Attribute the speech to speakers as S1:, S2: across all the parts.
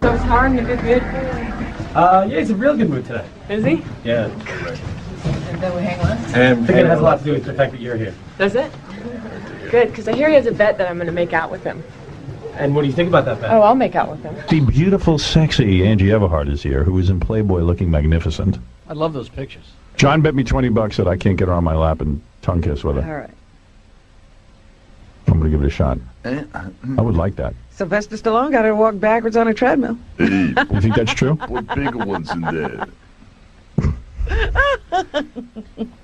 S1: So is Howard in a good mood?
S2: Yeah, he's in a real good mood today.
S1: Is he?
S2: Yeah.
S1: And then we hang on?
S2: And I think it has a lot to do with the fact that you're here.
S1: Does it? Good, because I hear he has a bet that I'm going to make out with him.
S2: And what do you think about that bet?
S1: Oh, I'll make out with him.
S3: The beautiful, sexy Angie Everhart is here, who is in Playboy looking magnificent.
S4: I love those pictures.
S3: John bet me $20 that I can't get her on my lap and tongue kiss with her.
S5: All right.
S3: I'm going to give it a shot. I would like that.
S5: Sylvester Stallone got her to walk backwards on a treadmill.
S3: You think that's true?
S6: Put bigger ones in there.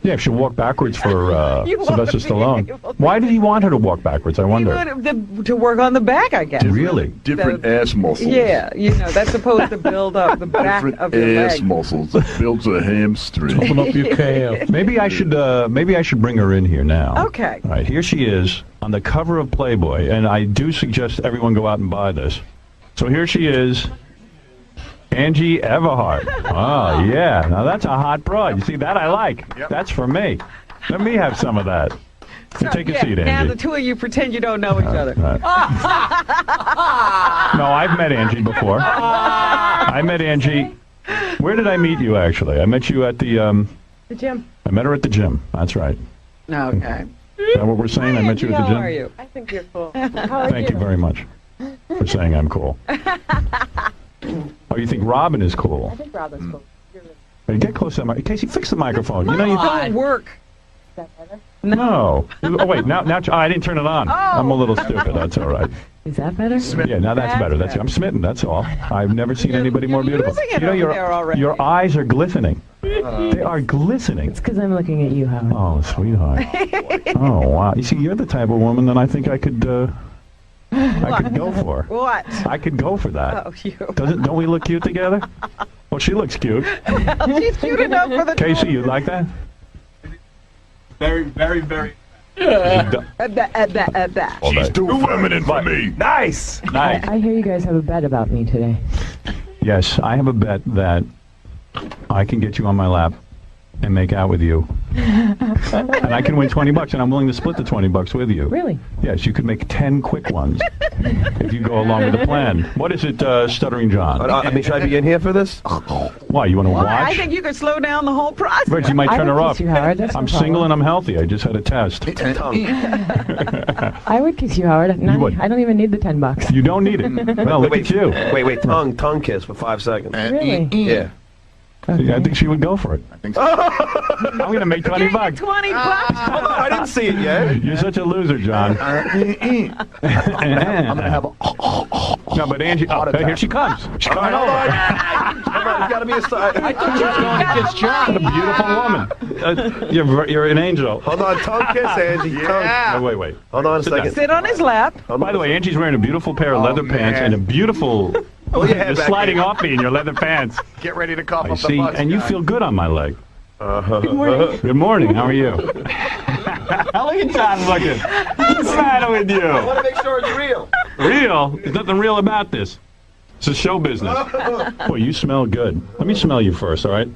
S3: Yeah, if she walked backwards for
S5: You
S3: Sylvester
S5: wanna be
S3: Stallone.
S5: able to-
S3: Why did he want her to walk backwards, I
S5: He
S3: wonder?
S5: wanted to work on the back, I guess.
S3: Really?
S6: Different ass muscles.
S5: Yeah, you know, that's supposed to build up the back
S6: Different
S5: of your
S6: ass
S5: leg.
S6: muscles. It builds a hamstring.
S2: Open up your calf.
S3: Maybe I should bring her in here now.
S5: Okay.
S3: All right, here she is on the cover of Playboy, and I do suggest everyone go out and buy this. So here she is, Angie Everhart. Oh, yeah. Now that's a hot broad. You see, that I like.
S6: Yep.
S3: That's for me. Let me have some of that.
S5: So,
S3: Take a
S5: yeah,
S3: seat,
S5: now
S3: Angie.
S5: the two of you pretend you don't know each other.
S3: No, I've met Angie before. I met Angie. Where did I meet you, actually? I met you at the
S1: gym.
S3: I met her at the gym. That's right.
S5: Okay.
S3: Is that what we're saying? I met you at the
S5: How
S3: gym?
S5: are you?
S1: I think you're cool. How are
S3: Thank you very much for saying I'm cool. Oh, you think Robin is cool?
S1: I think Robin's cool. You're really
S3: Hey, get close to the mic. Casey, fix the microphone. You know you
S5: Don't work.
S1: Is that better?
S3: No. Oh wait, now I didn't turn it on. I'm a little stupid. That's all right.
S1: Is that better?
S3: Yeah, now that's better. That's I'm smitten. That's all. I've never seen anybody more
S5: you're
S3: beautiful.
S5: losing it
S3: You know
S5: over there already.
S3: your eyes are glistening. They are glistening.
S1: It's because I'm looking at you, Howard.
S3: Oh, sweetheart. Oh wow. You see, you're the type of woman that I think I could go for.
S5: What?
S3: I could go for that.
S5: Oh, you.
S3: Don't we look cute together? Well, she looks cute.
S5: She's cute enough for the
S3: Casey, you like that?
S2: Very, very, very.
S5: At that.
S6: She's too feminine for me.
S2: Nice!
S3: Nice.
S1: I hear you guys have a bet about me today.
S3: Yes, I have a bet that I can get you on my lap and make out with you. And I can win $20, and I'm willing to split the $20 with you.
S1: Really?
S3: Yes, you could make 10 quick ones if you go along with the plan. What is it, Stuttering John?
S7: I mean, should I be in here for this?
S3: Why, you want to
S5: Well,
S3: watch?
S5: I think you could slow down the whole process.
S3: Reggie might turn her off.
S1: You, Howard. That's
S3: I'm
S1: no
S3: single
S1: problem.
S3: and I'm healthy. I just had a test.
S7: Tongue.
S1: I would kiss you, Howard.
S3: You would.
S1: I don't even need the $10.
S3: You don't need it. Well, look at you.
S7: Wait, tongue kiss for 5 seconds.
S1: Really?
S7: Yeah.
S3: Yeah, I think she would go for it.
S6: I think so.
S3: I'm going to make $20.
S5: $20.
S7: Hold on, I didn't see it yet.
S3: You're such a loser, John.
S6: I'm gonna have a.
S3: No, but Angie, here she comes. She's coming
S7: Hold
S3: over.
S7: on. Come on, you gotta be a side.
S4: I thought you were going to kiss John.
S3: A beautiful woman. You're an angel.
S7: Hold on, tongue kiss, Angie. Tongue.
S3: Oh, wait.
S7: Hold on a
S3: Sit down.
S7: second.
S5: Sit on his lap.
S3: By the way, Angie's wearing a beautiful pair of leather pants and a beautiful...
S7: Pull your head
S3: You're
S7: back
S3: sliding
S7: in.
S3: off me in your leather pants.
S6: Get ready to cough
S3: I
S6: up the
S3: see.
S6: butts.
S3: And you
S6: guys.
S3: feel good on my leg.
S1: Good morning.
S3: Good morning. How are you? How look at John looking. What's the matter with
S7: I
S3: you?
S7: want to make sure it's real.
S3: Real? There's nothing real about this. It's a show business. Boy, you smell good. Let me smell you first, all right?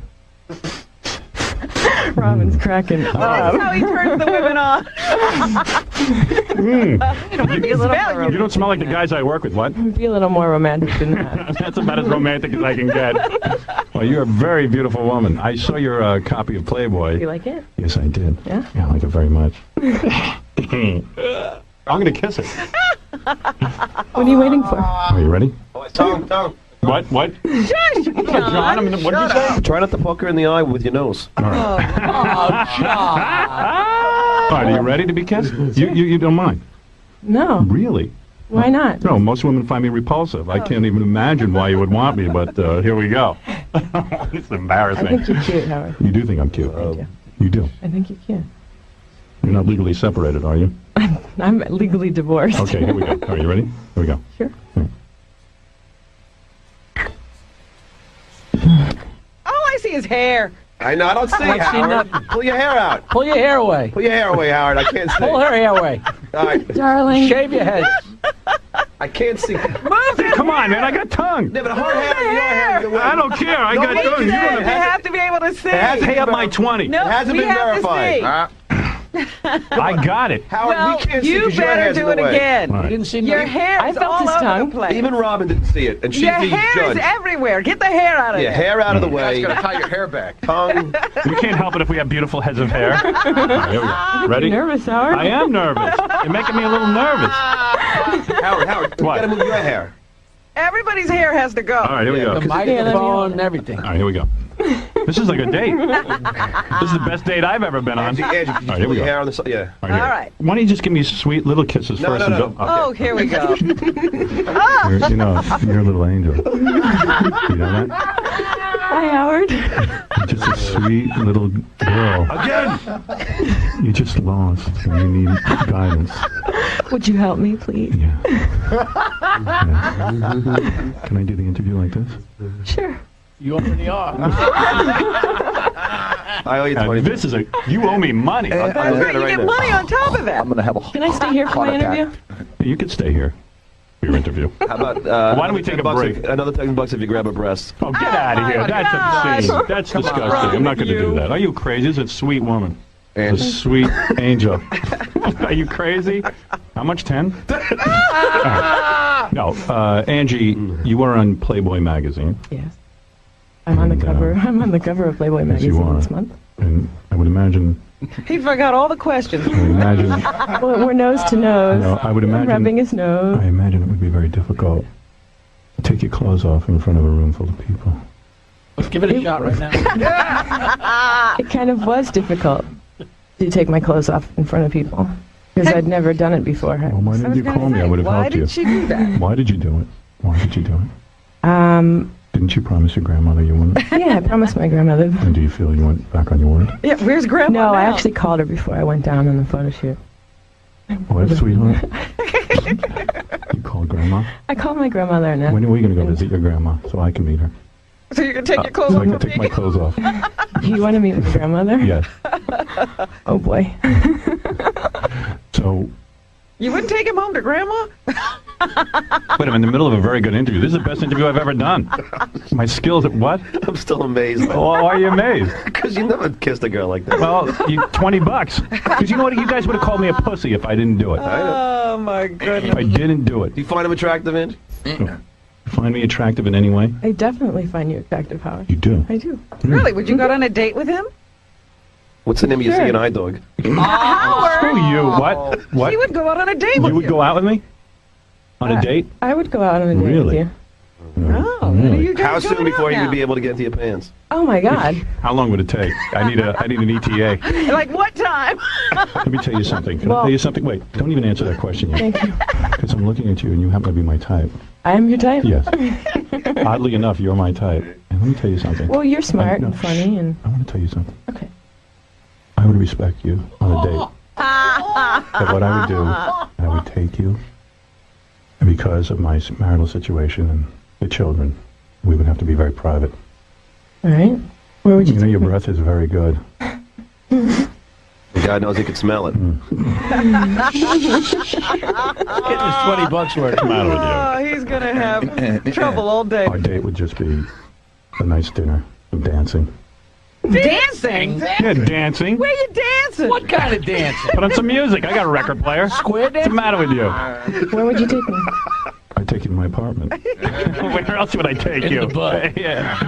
S1: Robin's cracking.
S5: That's how he turns the women on.
S3: You don't smell like the guys I work with, what?
S1: Be a little more romantic than that.
S3: That's about as romantic as I can get. Well, you're a very beautiful woman. I saw your copy of Playboy.
S1: You like it?
S3: Yes, I did.
S1: Yeah?
S3: Yeah, I like it very much. I'm going to kiss it.
S1: What are you waiting for?
S3: Are you ready?
S7: Tongue.
S3: What? John, I mean, what did you say?
S7: Try not to poke her in the eye with your nose.
S3: All right, are you ready to be kissed? You don't mind?
S1: No.
S3: Really?
S1: Why not?
S3: No, most women find me repulsive. I can't even imagine why you would want me, but here we go. It's
S1: I
S3: embarrassing.
S1: think you're cute, Howard.
S3: You do think I'm cute?
S1: Thank you.
S3: You do?
S1: I think you're cute.
S3: You're not legally separated, are you?
S1: I'm legally divorced.
S3: Okay, here we go. Are you ready? Here we go.
S1: Sure.
S5: All I see is hair.
S7: I know, I don't see
S4: I see
S7: Howard.
S4: nothing.
S7: Pull your hair out.
S4: Pull your hair away.
S7: Pull your hair away, Howard. I can't see.
S4: Pull her hair away.
S7: All right.
S1: Darling.
S4: Shave your head.
S7: I can't see.
S3: Come on, man. I got tongue.
S7: Yeah, but her hair and your hair. either way.
S3: I don't care. I got tongue. You
S5: They
S3: don't have
S5: have to be able to see.
S7: It has to
S3: pay up my 20.
S5: No,
S7: It hasn't
S5: we
S7: been
S5: have to
S7: verified.
S5: see.
S3: I got it.
S7: Howard,
S5: Well,
S7: we can't see
S5: you
S7: 'cause your
S5: better
S7: hair's in
S5: do
S7: the
S5: it
S7: way.
S5: again.
S3: All right.
S4: You didn't see
S5: Your
S4: me?
S5: hair
S1: I
S5: is
S1: felt
S5: all
S1: his
S5: over
S1: tongue.
S5: the place.
S7: Even Robin didn't see it, and she's
S5: Your
S7: the
S5: hair
S7: judge.
S5: is everywhere. Get the hair out of
S7: Yeah,
S5: there.
S7: hair out of the
S6: That's
S7: way.
S6: gonna tie your hair back.
S7: Tongue.
S3: We can't help it if we have beautiful heads of hair. All right, here we go. Ready?
S1: Nervous, Howard?
S3: I am nervous. You're making me a little nervous.
S7: Howard, you
S3: What?
S7: gotta move your hair.
S5: Everybody's hair has to go.
S3: All right, here we go.
S4: The microphone and everything.
S3: All right, here we go. This is like a date. This is the best date I've ever been on.
S7: Angie,
S3: All
S7: could
S3: right,
S7: you
S3: here
S7: pull
S3: we
S7: your
S3: go.
S7: hair on the side? Yeah.
S3: All right, here.
S5: All right.
S3: Why don't you just give me sweet little kisses
S7: No,
S3: first
S7: no,
S3: and
S7: no.
S3: go?
S5: Oh, here we go.
S3: You're, you know, you're a little angel. You know that?
S1: Hi, Howard.
S3: You're just a sweet little girl.
S7: Again!
S3: You're just lost and you need guidance.
S1: Would you help me, please?
S3: Yeah. Can I do the interview like this?
S1: Sure.
S4: You already are.
S7: I owe you 20.
S3: This is a. You owe me money.
S7: I
S5: That's
S7: got
S5: right.
S7: it
S5: You
S7: right
S5: get
S7: now.
S5: money on top of that.
S6: I'm gonna have a
S1: Can I stay here for my
S6: heart attack.
S1: interview?
S3: You could stay here for your interview.
S7: How about,
S3: Why don't we take a
S7: $10
S3: break?
S7: Another $10 if you grab a breast.
S3: Oh, get out of here.
S5: my
S3: That's
S5: gosh.
S3: obscene. That's disgusting.
S5: wrong
S3: I'm not
S5: with
S3: going to do
S5: you?
S3: that. Are you crazy? This is a sweet woman. A
S7: Angie.
S3: sweet angel. Are you crazy? How much? 10? No, Angie, you were on Playboy magazine,
S1: Yes. I'm on the
S3: And,
S1: cover. I'm on the cover of Playboy
S3: yes, you
S1: magazine
S3: are.
S1: this month.
S3: and I would imagine.
S5: He forgot all the questions.
S3: I would imagine.
S1: Well, we're nose to nose.
S3: No, I would imagine.
S1: Rubbing his nose.
S3: I imagine it would be very difficult to take your clothes off in front of a room full of people.
S4: Let's give it a shot right now.
S1: It kind of was difficult to take my clothes off in front of people because I'd never done it before.
S3: Well, why
S5: I
S3: didn't
S5: was
S3: you
S5: gonna
S3: call me? I
S5: say,
S3: would have
S5: why
S3: helped you.
S5: did she do that?
S3: Why did you do it? Why did you do it?
S1: Um,
S3: Didn't you promise your grandmother you wouldn't?
S1: yeah, I promised my grandmother.
S3: And do you feel you went back on your word?
S5: Yeah, where's Grandma
S1: No, I
S5: now?
S1: actually called her before I went down on the photo shoot.
S3: What, sweetheart? You called grandma?
S1: I called my grandmother and
S3: When are we going to go visit your grandma so I can meet her?
S5: So you can take your clothes
S3: So I
S5: off
S3: can
S5: for
S3: take my
S5: me?
S3: clothes off.
S1: you want to meet my grandmother?
S3: Yes.
S1: Oh boy.
S3: So,
S5: You wouldn't take him home to Grandma?
S3: wait, I'm in the middle of a very good interview. This is the best interview I've ever done. My skills at what?
S7: I'm still amazed.
S3: Oh, why are you amazed?
S7: Because you never kissed a girl like that.
S3: Well, you $20. Because you know what? You guys would have called me a pussy if I didn't do it.
S5: Oh, my
S3: If
S5: goodness.
S3: I didn't do it.
S7: Do you find him attractive, Angie?
S3: Find me attractive in any way?
S1: I definitely find you attractive, Howard.
S3: You do.
S1: I do.
S5: Really? Would you go on a date with him?
S7: What's the name of your
S1: Sure.
S7: CNI dog?
S3: Screw you. What? What?
S5: He would go out on a date
S3: You
S5: with
S3: would go out with me? On a date?
S1: I would go out on a date
S3: Really?
S1: with you.
S5: Oh, when are
S3: Really?
S5: you guys
S7: How soon
S5: going
S7: before
S5: out
S7: you
S5: now?
S7: would be able to get into your pants?
S1: Oh my God.
S3: How long would it take? I need an ETA.
S5: Like what time?
S3: Let me tell you something. Can I
S1: Well-
S3: tell you something? Wait, don't even answer that question yet.
S1: Thank you.
S3: Because I'm looking at you and you happen to be my type.
S1: I am your type?
S3: Yes. Oddly enough, you're my type. And let me tell you something.
S1: Well, you're smart
S3: No,
S1: and funny and
S3: I want to tell you something.
S1: okay.
S3: I would respect you on a date. But what I would do, I would take you, and because of my marital situation and the children, we would have to be very private.
S1: All right. Where would you
S3: You know,
S1: take
S3: your
S1: me?
S3: breath is very good.
S7: The guy knows he could smell it.
S4: Getting his $20 worth.
S3: What's the matter with you?
S5: Oh, he's going to have trouble all day.
S3: Our date would just be a nice dinner, some dancing.
S5: Dancing?
S3: Yeah, dancing.
S5: Where you dancing?
S4: What kind of dancing?
S3: Put on some music. I got a record player.
S4: Square
S3: What's the
S4: dancing?
S3: matter with you?
S1: Where would you take me?
S3: I'd take you to my apartment. Where else would I take
S4: In
S3: you?
S4: the butt.
S3: Yeah.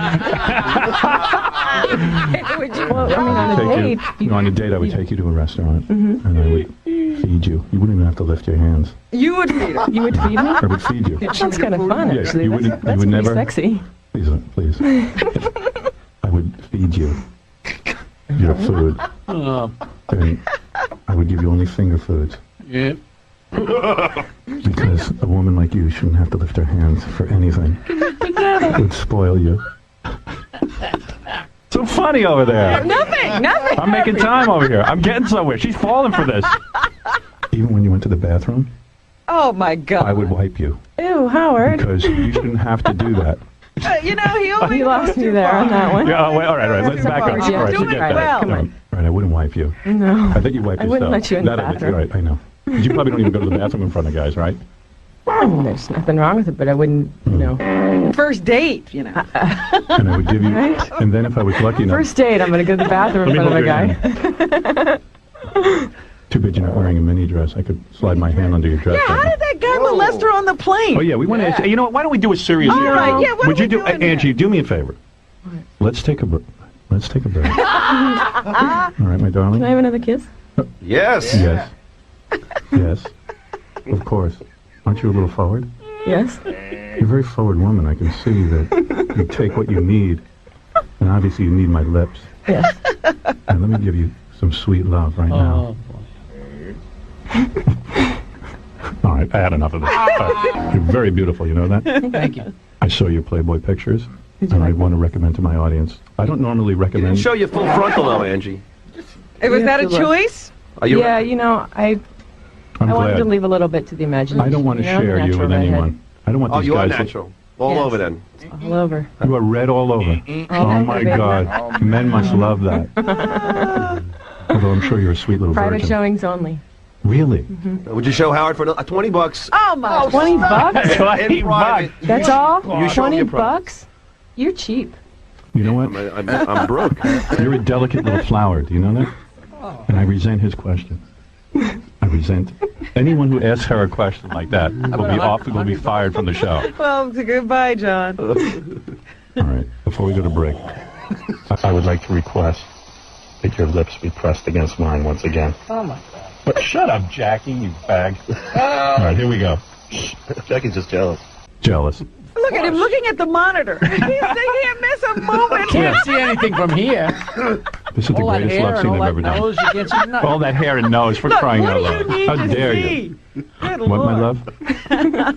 S5: Would you?
S1: Well, I mean, on a
S3: Take
S1: date.
S3: you, no, on a date, I would take you to a restaurant, and I would feed you. You wouldn't even have to lift your hands.
S5: You would feed him.
S1: You would feed me?
S3: I would feed you.
S1: That sounds kind of fun,
S3: Yeah,
S1: actually.
S3: you
S1: That's,
S3: wouldn't- you
S1: that's
S3: would
S1: pretty
S3: never-
S1: sexy.
S3: Please, please. I would feed you your food,
S4: Oh,
S3: and I would give you only finger foods.
S4: yeah.
S3: Because a woman like you shouldn't have to lift her hands for anything. It would spoil you. So funny over there.
S5: Nothing.
S3: I'm making time over here. I'm getting somewhere. She's falling for this. Even when you went to the bathroom,
S5: Oh, my God.
S3: I would wipe you.
S1: Ew, Howard.
S3: Because you shouldn't have to do that.
S5: You know, he only
S1: You lost
S5: goes
S1: me
S5: too
S1: there
S5: far.
S1: on that one.
S3: Yeah, wait, all right. Let's back up.
S1: Yeah,
S3: All right,
S5: do
S3: forget
S5: it
S3: that.
S5: well.
S1: Come on.
S3: All right, I wouldn't wipe you.
S1: No.
S3: I think you wipe
S1: I
S3: yourself.
S1: wouldn't let you in the
S3: That I think-
S1: bathroom.
S3: You're right, I know. 'Cause you probably don't even go to the bathroom in front of guys, right?
S1: I mean, there's nothing wrong with it, but I wouldn't, you know.
S5: First date, you know.
S3: And I would give you,
S1: Right?
S3: and then if I was lucky enough,
S1: First date, I'm going to go to the bathroom in
S3: Let me
S1: front of a
S3: hold
S1: guy.
S3: Too bad you're not wearing a mini dress. I could slide my hand under your dress.
S5: Yeah, how did that guy molest her on the plane?
S3: Oh yeah, we want to. You know what? Why don't we do a serious?
S5: All right, yeah. What
S3: Would
S5: are
S3: you
S5: we
S3: do,
S5: doing
S3: Angie?
S5: here?
S3: Do me a favor. Let's take a break. Let's take a break. All right, my darling.
S1: Can I have another kiss?
S7: Yes.
S3: Yes. Yes. Of course. Aren't you a little forward?
S1: Yes.
S3: You're a very forward woman. I can see that you take what you need, and obviously you need my lips.
S1: Yes.
S3: And let me give you some sweet love right now. All right, I had enough of this. You're very beautiful, you know that?
S4: Thank you.
S3: I saw your Playboy pictures, and I want to recommend to my audience. I don't normally
S7: You
S3: recommend...
S7: didn't show your full frontal though, Angie.
S5: Was
S1: You
S5: that a
S1: have to look.
S5: choice?
S7: Are you?
S1: Yeah, you know, I
S3: I'm
S1: wanted
S3: glad.
S1: to leave a little bit to the imagination.
S3: I don't want to
S1: You know, I'm a
S3: share you
S1: natural
S3: with
S1: redhead.
S3: anyone. I don't want
S7: Oh,
S3: these
S7: you are
S3: guys...
S7: natural. All
S1: Yes.
S7: over then.
S1: All over.
S3: You are red all over. Oh, my God. Men must love that. Although I'm sure you're a sweet little
S1: Private
S3: virgin.
S1: showings only.
S3: Really?
S7: Would you show Howard for $20?
S5: Oh my!
S1: 20 bucks?
S7: In private.
S1: That's all?
S7: You show
S1: 20
S7: me your private.
S1: bucks? You're cheap.
S3: You know what?
S7: I'm broke.
S3: You're a delicate little flower. Do you know that? And I resent his question. I resent anyone who asks her a question like that will be fired from the show.
S5: Well, goodbye, John.
S3: All right. Before we go to break, I would like to request that your lips be pressed against mine once again.
S4: Oh, my God.
S3: But shut up, Jackie, you fag. All right, here we go.
S7: Jackie's just jealous.
S3: Jealous.
S5: Look at him looking at the monitor. He can't miss a moment.
S4: Can't see anything from here.
S3: This is the
S4: All that
S3: greatest
S4: hair
S3: love
S4: and
S3: scene
S4: all
S3: I've
S4: that
S3: ever done.
S4: nose, you can't see nothing.
S3: All that hair and nose for
S5: Look,
S3: crying
S5: what
S3: out
S5: do you
S3: loud.
S5: need
S3: How
S5: to
S3: dare
S5: see?
S3: you?
S5: Good
S3: What, my
S5: Lord.
S3: love?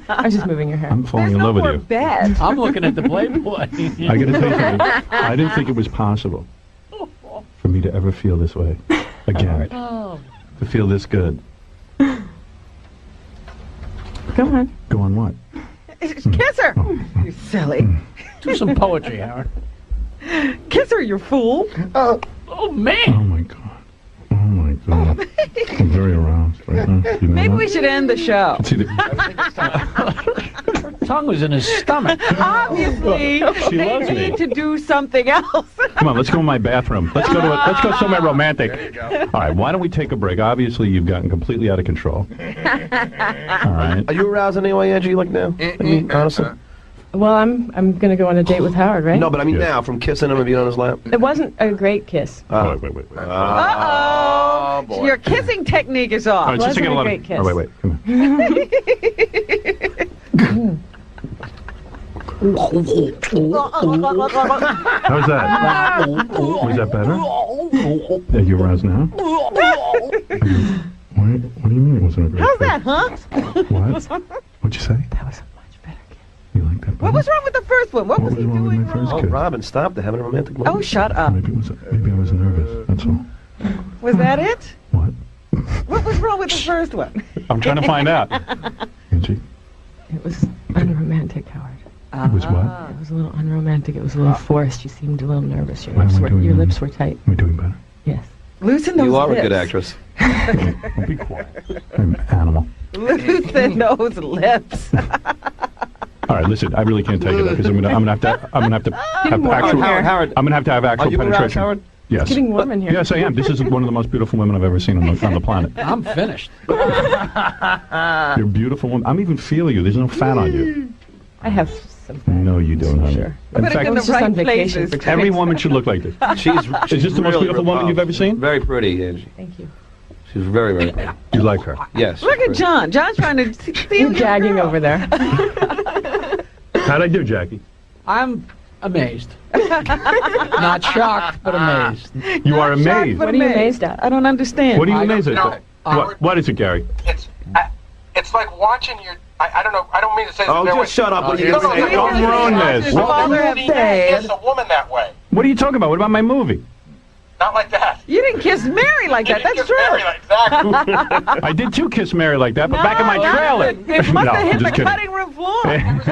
S1: I was just moving your hair.
S3: I'm falling
S5: There's
S3: in
S5: no
S3: love with
S5: more
S3: you.
S5: bed.
S4: I'm looking at the Playboy.
S3: I gotta tell you something. I didn't think it was possible for me to ever feel this way again.
S4: Oh.
S3: To feel this good.
S1: Go on.
S3: Go on what?
S5: Kiss her. You silly.
S4: Do some poetry, Howard.
S5: Kiss her, you fool.
S4: Oh,
S3: Oh
S4: man.
S3: my God. Oh my God. I'm very aroused right now. You know
S5: Maybe
S3: that?
S5: we should end the show.
S3: See,
S4: Her tongue was in his stomach.
S5: Obviously,
S3: She
S5: they
S3: loves me.
S5: need to do something else.
S3: Come on, let's go in my bathroom. Let's go somewhere romantic. All right, why don't we take a break? Obviously, you've gotten completely out of control. All right.
S7: Are you aroused in any way, Angie, like now? I mean, honestly?
S1: Well, I'm going to go on a date with Howard, right?
S7: No, but I mean
S3: Yeah.
S7: now, from kissing him and being on his lap.
S1: It wasn't a great kiss.
S3: Wait.
S5: Uh-oh.
S7: boy.
S5: Your kissing technique is
S3: All
S5: off.
S3: right, just to
S1: Wasn't
S3: get
S1: a
S3: a lot
S1: great
S3: of...
S1: kiss.
S3: Oh, wait. Come on. How's that? Was that better? Are you aroused now? What do you mean it wasn't a great
S5: How's
S3: kiss?
S5: that, huh?
S3: What? What'd you say?
S1: That was a much better kiss.
S3: You like that better?
S5: What was wrong with the first one? What was
S3: was
S5: he
S3: wrong with
S5: doing
S3: my first
S5: wrong?
S7: Oh,
S3: kiss?
S7: Robin, stop. They're having a romantic moment.
S5: Oh, shut up.
S3: Maybe I was nervous, that's all.
S5: Was that it?
S3: What?
S5: What was wrong with the first one?
S3: I'm trying to find out. Angie,
S1: It was unromantic, Howard.
S3: it was what?
S1: It was a little unromantic. It was a little forced. You seemed a little nervous. Your
S3: Why am
S1: lips
S3: I
S1: were,
S3: doing
S1: your
S3: that?
S1: lips were tight.
S3: Am I doing better?
S1: Yes.
S5: Loosen those
S7: You are
S5: lips.
S7: a good actress.
S3: Don't be quiet. I'm an animal.
S5: Loosen those lips.
S3: All right, listen, I really can't take it because I'm gonna have to have actual.
S7: Howard,
S3: I'm gonna have to have
S7: are
S3: actual
S7: you aroused,
S3: penetration.
S7: Howard?
S3: Yes.
S1: Getting warm in here.
S3: Yes, I am. This is one of the most beautiful women I've ever seen on the planet.
S4: I'm finished.
S3: You're a beautiful woman. I'm even feeling you. There's no fat on you.
S1: I have some fat.
S3: No, you don't, honey.
S1: Sure.
S3: In
S5: Put it
S3: fact,
S5: in the
S1: was just on
S5: right
S1: vacation
S5: places.
S1: for
S3: every woman should look like this.
S7: She's
S3: Is this the most beautiful woman you've ever seen?
S7: Very pretty, Angie.
S1: Thank you.
S7: She's very, very pretty.
S3: You like her?
S7: Yes.
S5: Look at John. John's trying to see
S1: You're
S5: him.
S1: gagging over there.
S3: How'd I do, Jackie?
S4: I'm amazed. Not shocked, but amazed.
S3: You are amazed.
S1: What are you amazed at?
S5: I don't understand.
S3: What are you
S4: I don't
S3: amazed
S8: know.
S3: at? What is it, Gary?
S8: It's like watching your. I don't know. I don't mean to say this.
S7: Oh,
S8: bear
S7: just
S8: with-
S7: shut up. What are you
S8: No,
S7: going to
S8: no,
S7: say?
S3: Don't ruin this.
S5: His father have
S8: He
S5: said.
S8: kissed a woman that way.
S3: What are you talking about? What about my movie?
S8: Not like that.
S5: You didn't kiss Mary like that.
S8: He didn't
S5: That's
S8: kiss
S5: true.
S8: Mary like that.
S3: I did too kiss Mary like that, but back in my
S5: No,
S3: trailer.
S5: It must
S3: No,
S5: have
S3: I'm
S5: hit the
S3: just kidding.
S5: cutting room floor.
S8: I've never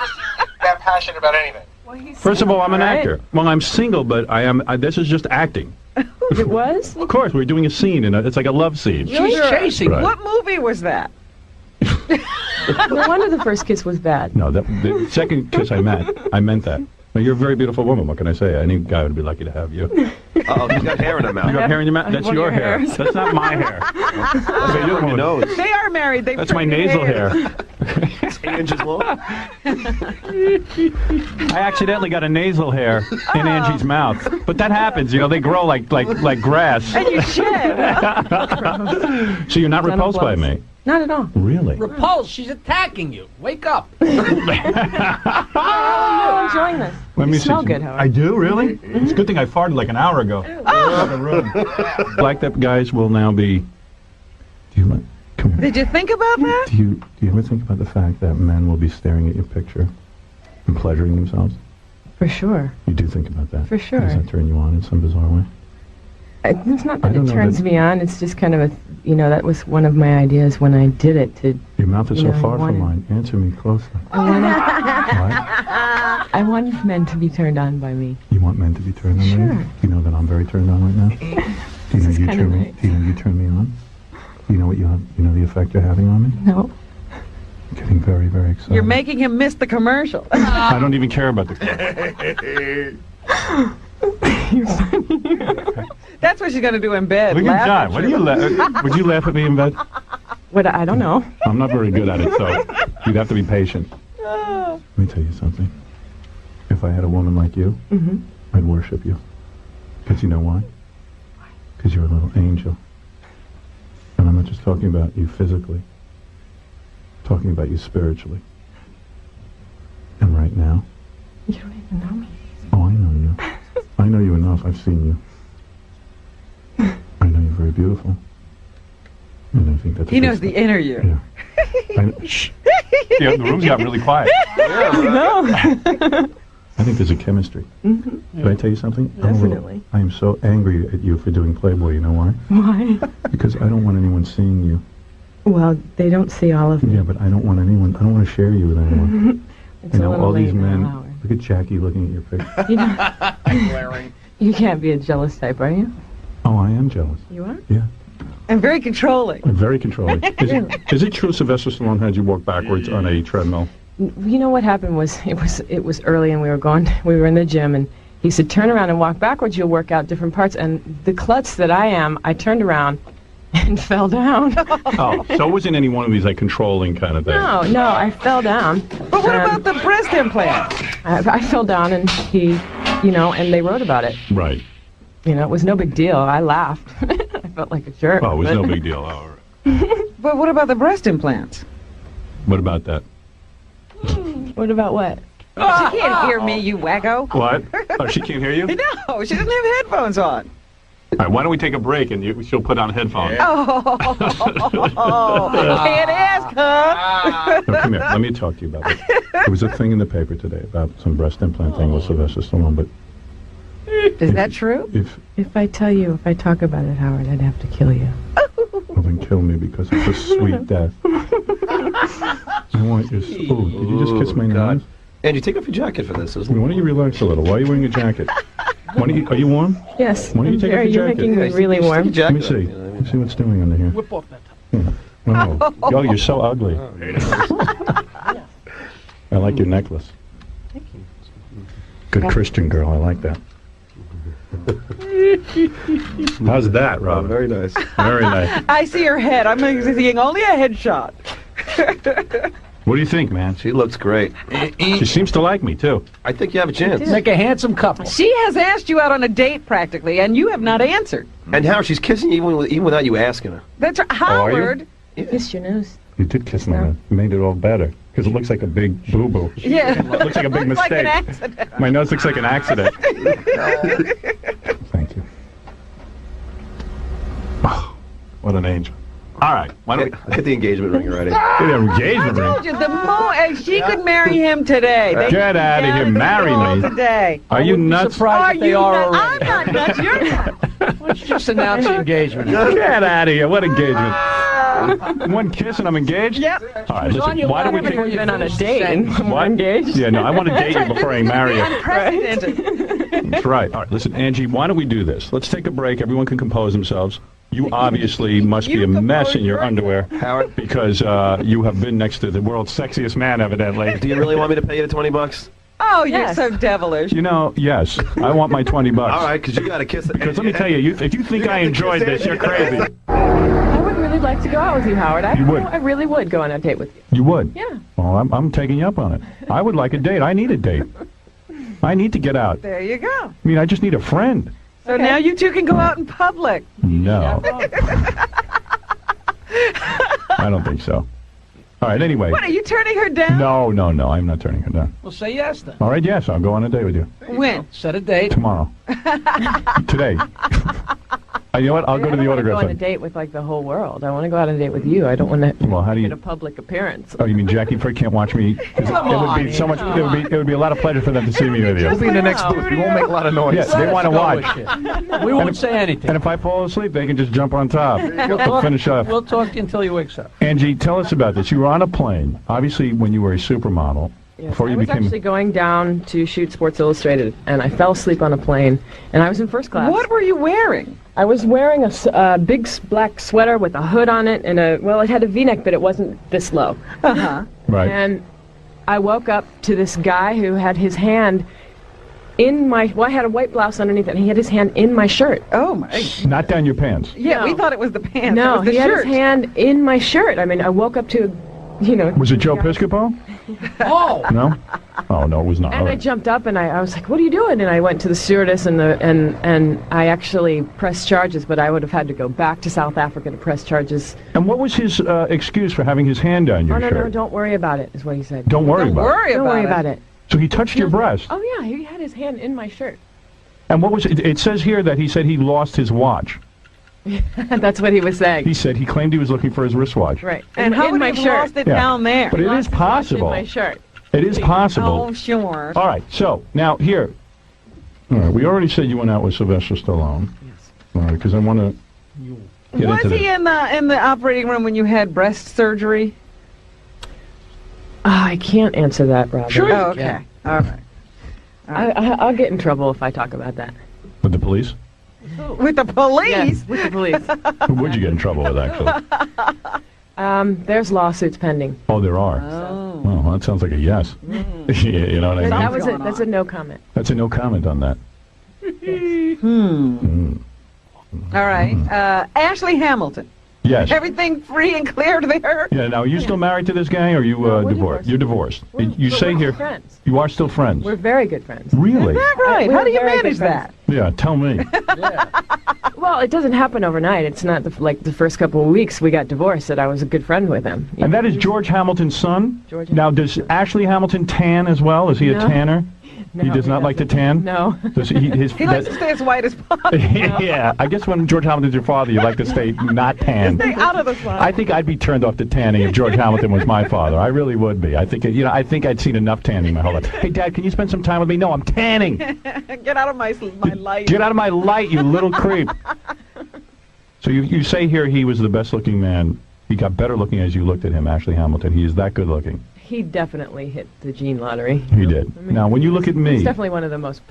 S8: seen you that passionate about anything.
S3: First of all, I'm an
S1: Right.
S3: actor. Well, I'm single, but this is just acting.
S1: It was?
S3: Of course, we're doing a scene, and it's like a love scene.
S4: She's chasing
S3: Right.
S4: me.
S5: What movie was that?
S1: No wonder the first kiss was bad.
S3: No, the second kiss I meant that. Now, you're a very beautiful woman. What can I say? Any guy would be lucky to have you.
S7: Uh-oh, he's got hair in her
S3: You
S7: mouth.
S3: got hair in your mouth? That's
S1: One of
S3: your
S1: your
S3: hair.
S1: hairs.
S3: That's not my hair.
S7: That's
S3: you're
S7: on your nose.
S5: They are married. They
S3: That's my nasal hair.
S7: 8 inches long.
S3: I accidentally got a nasal hair in Angie's mouth. But that happens, you know, they grow like grass.
S5: And you shed.
S3: So you're not
S1: Dental
S3: repulsed by
S1: floss.
S3: me?
S1: Not at all.
S3: Really?
S4: Repulsed. She's attacking you. Wake up.
S1: Oh, I'm enjoying this.
S3: Let me
S1: You
S3: see.
S1: smell good, Howard.
S3: I do, really? It's a good thing I farted like an hour ago. Blacked up guys will now be. Do you come here?
S5: Did you think about that?
S3: Do you ever think about the fact that men will be staring at your picture and pleasuring themselves?
S1: For sure.
S3: You do think about that?
S1: For sure.
S3: Does that turn you on in some bizarre way?
S1: It's not
S3: I
S1: that
S3: don't
S1: it
S3: know
S1: turns
S3: that-
S1: me on. It's just kind of a, that was one of my ideas when I did it.
S3: Your mouth is
S1: You
S3: so
S1: know,
S3: far
S1: I
S3: from
S1: wanted-
S3: mine. Answer me closely. What?
S1: I wanted men to be turned on by me.
S3: You want men to be turned on?
S1: Sure.
S3: You? Do you know that I'm very turned on right now? Do you know
S1: is
S3: you
S1: kinda
S3: turn me?
S1: nice.
S3: Do you know you turn me on? Do you know what you have? You know the effect you're having on me?
S1: No.
S3: I'm getting very, very excited.
S5: You're making him miss the commercial.
S3: I don't even care about the.
S5: That's what she's going to do in bed.
S3: Look at
S5: laugh
S3: John.
S5: at
S3: What do you would you laugh at me in bed?
S1: What? I don't know.
S3: I'm not very good at it, so you'd have to be patient. Let me tell you something. If I had a woman like you, I'd worship you. Because you know why? Because you're a little angel. And I'm not just talking about you physically. I'm talking about you spiritually. And right now,
S1: You don't even know me.
S3: oh, I know you. I know you enough. I've seen you. I know you're very beautiful. And I think that's a
S5: He
S3: good
S5: knows the
S3: step.
S5: inner you.
S3: Yeah. Shh. Yeah, the room's got really quiet.
S1: No.
S3: I think there's a chemistry. Can I tell you something?
S1: Definitely.
S3: I am so angry at you for doing Playboy. You know why?
S1: Why?
S3: Because I don't want anyone seeing you.
S1: Well, they don't see all of me.
S3: Yeah, but I don't want anyone. I don't want to share you with anyone.
S1: It's
S3: You
S1: a
S3: know,
S1: little
S3: all these
S1: late now,
S3: men.
S1: Howard.
S3: Look at Jackie looking at your picture.
S1: You know, you can't be a jealous type, are you?
S3: Oh, I am jealous.
S1: You are?
S3: Yeah,
S5: And very controlling.
S3: I'm very controlling. Is it true Sylvester Stallone had you walk backwards on a treadmill?
S1: You know what happened was it was early and we were in the gym and he said turn around and walk backwards, you'll work out different parts, and the klutz that I am, I turned around and fell down.
S3: Oh, so it wasn't any one of these like controlling kind of things.
S1: No, I fell down.
S5: But what about the breast implant?
S1: I fell down and he, and they wrote about it.
S3: Right.
S1: It was no big deal. I laughed. I felt like a jerk.
S3: Oh, it was
S1: but-
S3: no big deal. Oh, all right.
S5: But what about the breast implants?
S3: What about that?
S1: What about what?
S5: She can't hear me, you wacko.
S3: What? Oh, she can't hear you?
S5: No, she doesn't have headphones on.
S3: All right, why don't we take a break and she'll put on headphones.
S5: Oh, can't ask, huh?
S3: No, come here. Let me talk to you about this. There was a thing in the paper today about some breast implant thing with Sylvester Stallone, but
S5: Is that true?
S1: If I talk about it, Howard, I'd have to kill you.
S3: Well, then kill me because it's a sweet death. I want your... Oh, did you just kiss my nose?
S7: Angie, take off your jacket for this.
S3: Why don't you relax a little? Why are you wearing a jacket? Are you warm?
S1: Yes.
S3: Why don't you take off your
S1: You're
S3: jacket?
S1: making me really warm.
S3: Let me see. Let me see what's doing under here.
S4: Whip off that.
S3: Oh, you're so ugly. I like your necklace.
S1: Thank you.
S3: Good Christian girl. I like that. How's that, Rob?
S7: Very nice.
S3: Very nice.
S5: I see her head. I'm seeing only a headshot.
S3: What do you think, man?
S7: She looks great.
S3: She seems to like me, too.
S7: I think you have a chance.
S4: Make a handsome couple.
S5: She has asked you out on a date practically, and you have not answered.
S7: And how she's kissing you even without you asking her.
S5: That's
S3: are you?
S5: Howard.
S1: Kiss your nose.
S3: You did kiss my nose. You made it all better. Because it looks like a big boo-boo.
S5: Yeah.
S3: It looks like a big
S5: Looks like an
S3: mistake.
S5: accident.
S3: My nose looks like an accident. Thank you. Oh, what an angel. All right. Why don't we...
S7: Hit the engagement ring already.
S3: Get an
S5: I
S3: engagement
S5: told
S3: ring.
S5: you, the more she could marry him today. They
S3: Get
S5: could be
S3: outta
S5: down
S3: here,
S5: in the
S3: marry
S5: middle
S3: me.
S5: Today.
S3: Are you nuts?
S4: Surprised if they
S5: you
S4: are
S5: nuts?
S4: already.
S5: I'm not nuts. You're nuts.
S4: Why don't you just announce the engagement?
S3: Get out of here. What engagement? One kiss and I'm engaged?
S5: Yep.
S3: All right,
S4: She was on
S3: listen.
S4: your
S3: Why don't we
S4: lap
S3: take...
S4: before
S1: We've been on a
S4: finished
S1: date and
S4: sentence.
S1: we're engaged.
S3: Yeah, no, I want to date you before I marry you.
S5: Unprecedented.
S3: That's right. All right, listen, Angie, why don't we do this? Let's take a break. Everyone can compose themselves. You obviously must be a mess in your underwear.
S7: Howard,
S3: Because you have been next to the world's sexiest man, evidently.
S7: do you really want me to pay you the $20?
S5: Oh, you're
S1: Yes.
S5: so devilish.
S3: You know, yes, I want my $20.
S7: All right, because you got to kiss it.
S3: Because let me tell you, if you think I
S7: have to
S3: enjoyed
S7: kiss
S3: this, you're
S7: Angie.
S3: crazy.
S1: I would really like to go out with you, Howard.
S3: You would?
S1: I really would go on a date with you.
S3: You would?
S1: Yeah.
S3: Well, I'm taking you up on it. I would like a date. I need a date. I need to get out.
S5: There you go.
S3: I mean, I just need a friend.
S5: So now you two can go out in public.
S3: No. I don't think so. All right, anyway.
S5: What, are you turning her down?
S3: No, I'm not turning her down.
S4: Well, say yes then.
S3: All right, yes, I'll go on a date with you.
S5: When?
S4: Set a date.
S3: Tomorrow. Today. You know what? I'll go to the
S1: I don't want to
S3: autograph
S1: go on a
S3: sign.
S1: date with like the whole world. I want to go out on a date with you. I don't want to
S3: Well, how do
S1: get a
S3: you...
S1: public appearance.
S3: Oh, you mean Jackie Frick can't watch me? 'Cause it would be so much... It would be a lot of pleasure for them to see me with
S7: We'll
S3: you.
S7: be in the next booth. We won't make a lot of noise.
S3: Yes, they want to
S4: Go
S3: watch.
S4: with you. We won't say anything.
S3: And if I fall asleep, they can just jump on top. We'll finish off.
S4: We'll talk to you until he wakes up.
S3: Angie, tell us about this. You were on a plane, obviously when you were a supermodel.
S1: Yes,
S3: Before
S1: I
S3: you
S1: was
S3: became...
S1: actually going down to shoot Sports Illustrated, and I fell asleep on a plane, and I was in first class.
S5: What were you wearing?
S1: I was wearing a big black sweater with a hood on it, and it had a V-neck, but it wasn't this low.
S5: Uh-huh.
S3: Right.
S1: And I woke up to this guy who had his hand in my... Well, I had a white blouse underneath it, and he had his hand in my shirt.
S5: Oh, my.
S3: Not down your pants.
S5: Yeah, we
S1: No.
S5: thought it was the pants.
S1: No,
S5: it was the
S1: he had
S5: shirt.
S1: his hand in my shirt. I mean, I woke up to,
S3: Was it Joe Piscopo?
S4: Oh!
S3: No? Oh, no, it was not.
S1: And
S3: All
S1: I
S3: right.
S1: jumped up and I was like, "What are you doing?" And I went to the stewardess and I actually pressed charges, but I would have had to go back to South Africa to press charges.
S3: And what was his excuse for having his hand down your
S1: Oh no,
S3: shirt?
S1: no, don't worry about it, is what he said.
S3: Don't worry
S5: Don't
S3: about
S5: worry
S3: it.
S1: Don't worry about it.
S3: So he touched your breast.
S1: Oh yeah, he had his hand in my shirt.
S3: And what was it? It says here that he said he lost his watch.
S1: That's what he was saying.
S3: He said he claimed he was looking for his wristwatch.
S1: Right.
S5: And how
S1: in
S5: would
S1: my
S5: he have
S1: shirt.
S5: lost it
S3: Yeah.
S5: down there?
S3: But it is
S1: Lost his watch
S3: possible.
S1: in my shirt.
S3: It is possible.
S5: Oh, sure.
S3: All right, so now here. All right, we already said you went out with Sylvester Stallone. Yes. All right, because I want to get
S5: Was
S3: into
S5: he
S3: this.
S5: in the operating room when you had breast surgery?
S1: I can't answer that, Robin.
S4: Sure.
S5: Oh, okay. All right.
S1: I'll get in trouble if I talk about that.
S3: With the police?
S5: With the police?
S1: Yes, with the police.
S3: Who would you get in trouble with, actually?
S1: There's lawsuits pending.
S3: Oh, there are.
S5: Oh.
S3: Oh, well, that sounds like a yes. You know what I mean?
S1: That was
S5: going
S1: That's
S5: on.
S1: a no comment.
S3: That's a no comment on that.
S5: All right. Ashley Hamilton.
S3: Yes.
S5: Everything free and clear there?
S3: Yeah, now, are you still married to this guy, or are you
S1: No, we're
S3: divorced?
S1: divorced.
S3: You're divorced. You
S1: But
S3: say
S1: we're
S3: here...
S1: friends.
S3: You are still friends?
S1: We're very good friends.
S3: Really?
S5: Is that right?
S1: we're
S5: How do you
S1: very good
S5: manage
S1: friends.
S5: that?
S3: Yeah, tell me.
S1: Well, it doesn't happen overnight. It's not like the first couple of weeks we got divorced that I was a good friend with him.
S3: And that is George Hamilton's son?
S1: George
S3: Now, does Ashley Hamilton tan as well? Is he a
S1: No.
S3: tanner?
S1: No,
S3: he does not like to tan?
S1: No.
S3: Does he, his,
S5: He likes to stay as white as possible.
S3: yeah, I guess when George Hamilton's your father, you like to stay not tan.
S5: Stay out of the sun.
S3: I think I'd be turned off to tanning if George Hamilton was my father. I really would be. I think, I think I'd seen enough tanning my whole life. Hey, Dad, can you spend some time with me? No, I'm tanning.
S5: Get out of my light.
S3: Get out of my light, you little creep. So you say here he was the best-looking man. He got better looking as you looked at him, Ashley Hamilton. He is that good-looking.
S1: He definitely hit the gene lottery.
S3: He did. Now, when you look at
S1: He's
S3: me,
S1: definitely one of the most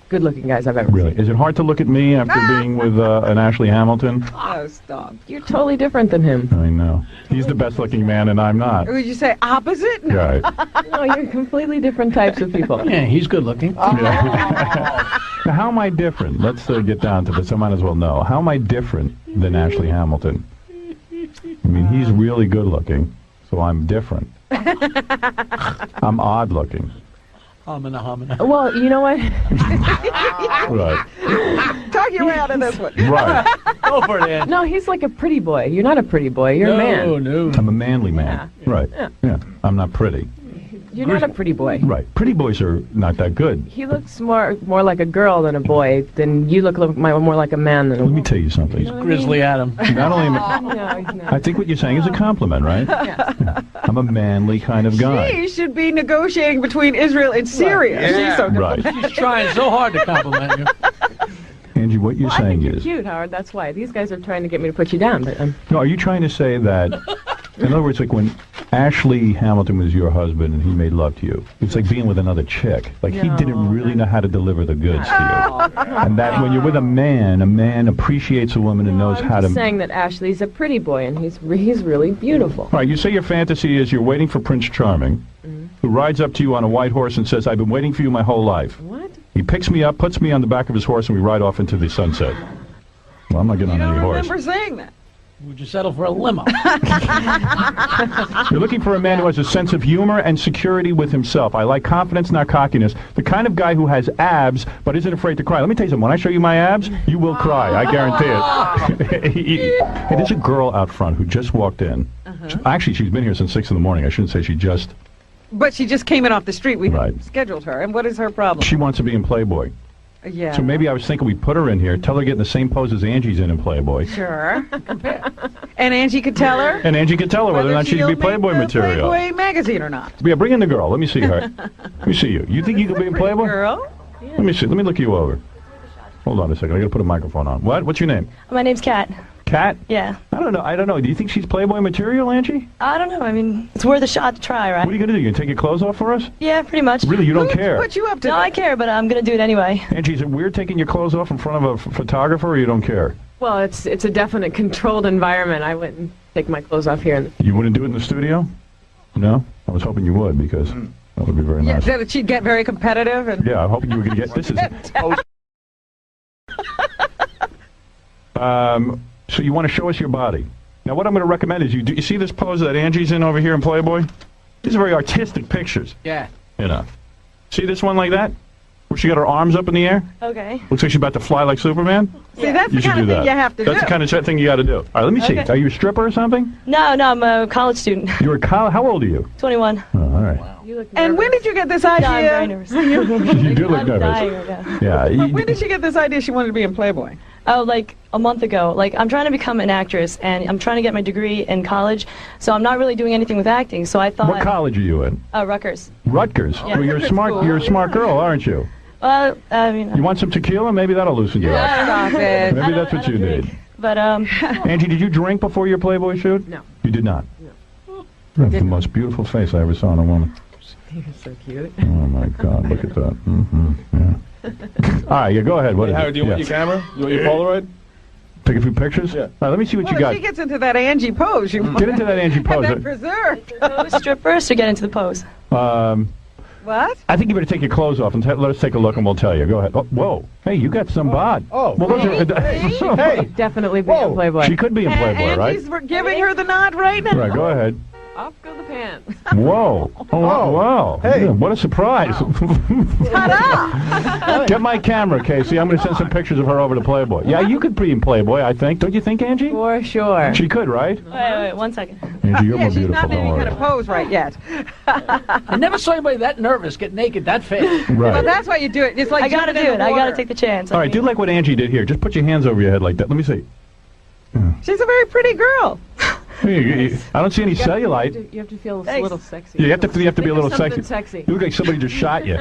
S1: good-looking guys I've ever
S3: really,
S1: seen.
S3: is it hard to look at me after being with an Ashley Hamilton?
S5: Oh, stop.
S1: You're totally different than him.
S3: I know. He's the best-looking man, and I'm not.
S5: Would you say opposite? No.
S3: Right.
S1: No, you're completely different types of people.
S4: Yeah, he's good looking.
S3: Now, how am I different? Let's get down to this. I might as well know. How am I different than Ashley Hamilton? I mean, he's really good-looking, so I'm different. I'm odd-looking.
S4: Homina.
S1: Well, you know what?
S3: Right.
S5: Talk your way out of this one.
S3: Right.
S4: Go for it, Ann.
S1: No, he's like a pretty boy. You're not a pretty boy. You're a man.
S4: No.
S3: I'm a manly man. Right. Yeah. I'm not pretty.
S1: You're not a pretty boy.
S3: Right. Pretty boys are not that good.
S1: He looks more like a girl than a boy. Then you look more like a man than a
S3: Let me
S1: woman.
S3: tell you something.
S4: Grizzly Adam.
S3: Not only am
S1: No, he's not.
S3: I think what you're saying is a compliment, right?
S1: Yes.
S3: I'm a manly kind of guy.
S5: She should be negotiating between Israel and Syria.
S7: Yeah.
S5: She's so
S3: Right.
S4: She's trying so hard to compliment you.
S3: Angie, what you're
S1: Well, I
S3: saying
S1: think you're
S3: is...
S1: cute, Howard. That's why. These guys are trying to get me to put you down, but
S3: No, are you trying to say that... In other words, like when Ashley Hamilton was your husband and he made love to you, it's like being with another chick. Like he didn't really know how to deliver the goods to you. And that when you're with a man appreciates a woman and knows
S1: I'm
S3: how
S1: just
S3: to...
S1: saying that Ashley's a pretty boy and he's really beautiful.
S3: All right, you say your fantasy is you're waiting for Prince Charming, who rides up to you on a white horse and says, "I've been waiting for you my whole life."
S1: What?
S3: He picks me up, puts me on the back of his horse, and we ride off into the sunset. Well, I'm not getting
S5: You
S3: on
S5: don't
S3: any horse.
S5: remember saying that.
S4: Would you settle for a limo?
S3: You're looking for a man who has a sense of humor and security with himself. I like confidence, not cockiness. The kind of guy who has abs but isn't afraid to cry. Let me tell you something. When I show you my abs, you will cry. I guarantee it. Hey, there's a girl out front who just walked in. Actually, she's been here since 6 in the morning. I shouldn't say she just.
S5: But she just came in off the street. We
S3: Right.
S5: scheduled her. And what is her problem?
S3: She wants to be in Playboy.
S5: Yeah.
S3: So maybe I was thinking we put her in here, tell her to get in the same pose as Angie's in Playboy.
S5: Sure. And Angie could tell her.
S3: And Angie can tell her whether or not she'd
S5: she'll
S3: be
S5: make
S3: Playboy
S5: the
S3: material.
S5: Playboy magazine or not.
S3: Yeah, bring in the girl. Let me see her. Let me see you. You think you could be in Playboy?
S5: Girl.
S3: Let me see. Let me look you over. Hold on a second. I got to put a microphone on. What? What's your name?
S9: My name's Kat.
S3: Kat?
S9: Yeah.
S3: I don't know. I don't know. Do you think she's Playboy material, Angie?
S9: I don't know. I mean, it's worth a shot to try, right?
S3: What are you going to do? You going to take your clothes off for us?
S9: Yeah, pretty much.
S3: Really? You don't
S5: Who
S3: care?
S5: put you up to
S9: No, I care, but I'm going to do it anyway.
S3: Angie, is it weird taking your clothes off in front of a photographer, or you don't care?
S1: Well, it's a definite controlled environment. I wouldn't take my clothes off here.
S3: You wouldn't do it in the studio? No? I was hoping you would, because that would be very
S5: Yeah,
S3: nice.
S5: that she'd get very competitive. And
S3: Yeah, I'm hoping you were going to get... This is... So you want to show us your body. Now, what I'm going to recommend is you see this pose that Angie's in over here in Playboy? These are very artistic pictures.
S4: Yeah.
S3: You know. See this one like that? Where she got her arms up in the air?
S9: Okay.
S3: Looks like she's about to fly like Superman?
S5: see, that's
S3: You
S5: the
S3: should
S5: kind
S3: do
S5: of
S3: that.
S5: thing you have to
S3: That's
S5: do.
S3: the kind of thing you got to do. All right, let me see.
S9: Okay.
S3: Are you a stripper or something?
S9: No, I'm a college student.
S3: You're a college... How old are you?
S9: 21.
S3: Oh, all right.
S1: You look
S5: And when did you get this idea?
S9: Yeah, I'm very nervous.
S3: You do look
S9: I'm
S3: nervous.
S9: dying right now.
S3: Yeah.
S5: When did she get this idea she wanted to be in Playboy?
S9: Oh, like a month ago. Like, I'm trying to become an actress, and I'm trying to get my degree in college, so I'm not really doing anything with acting. So I thought...
S3: What college are you in?
S9: Rutgers.
S3: Rutgers.
S9: Yeah.
S3: Well, you're a smart girl, aren't you?
S9: Well, I mean...
S3: You want some tequila? Maybe that'll loosen you up.
S5: Stop it.
S3: Maybe that's what you
S9: drink.
S3: need.
S9: But,
S3: Angie, did you drink before your Playboy shoot?
S1: No.
S3: You did not? No. You have the most beautiful face I ever saw in a woman.
S1: You're so cute.
S3: Oh, my God. Look at that. Yeah. All right, yeah, go ahead. What is
S2: Howard,
S3: it?
S2: do you want your camera? You want your Polaroid?
S3: Take a few pictures?
S2: Yeah.
S3: All right, let me see what
S5: Well,
S3: you
S5: if
S3: got.
S5: she gets into that Angie pose, you
S3: Get into that Angie
S5: have
S3: pose.
S5: that preserved.
S9: pose strip first or get into the pose?
S5: What?
S3: I think you better take your clothes off and let us take a look and we'll tell you. Go ahead. Oh, whoa. Hey, you got some bod.
S2: Oh.
S3: Well, those are,
S2: Hey.
S1: Definitely be a Playboy.
S3: She could be in Playboy, right?
S5: Angie's giving her the nod right now.
S3: Right, go ahead.
S1: Off go the pants.
S3: Whoa. Oh, wow.
S2: Hey.
S3: Yeah, what a surprise.
S5: Ta-da!
S3: Get my camera, Casey. I'm going to send some pictures of her over to Playboy. Yeah, you could be in Playboy, I think. Don't you think, Angie?
S1: For sure.
S3: She could, right?
S9: Wait, 1 second.
S3: Angie, you're
S5: Yeah,
S3: more
S5: she's
S3: beautiful.
S5: not in
S3: Don't
S5: any
S3: worry.
S5: kind of pose right yet.
S4: I never saw anybody that nervous get naked that fast.
S5: Well,
S3: Right.
S5: that's why you do it. It's like
S9: I gotta
S5: jumping
S9: do
S5: in
S9: it.
S5: the
S9: I gotta
S5: water.
S9: take the chance.
S3: All right, do like what Angie did here. Just put your hands over your head like that. Let me see.
S5: She's a very pretty girl.
S3: I don't see any cellulite.
S1: You have to feel a
S9: Thanks.
S1: little sexy.
S3: You have to be a
S1: Think of
S3: little
S1: something
S3: sexy.
S1: sexy.
S3: You look like somebody just shot you.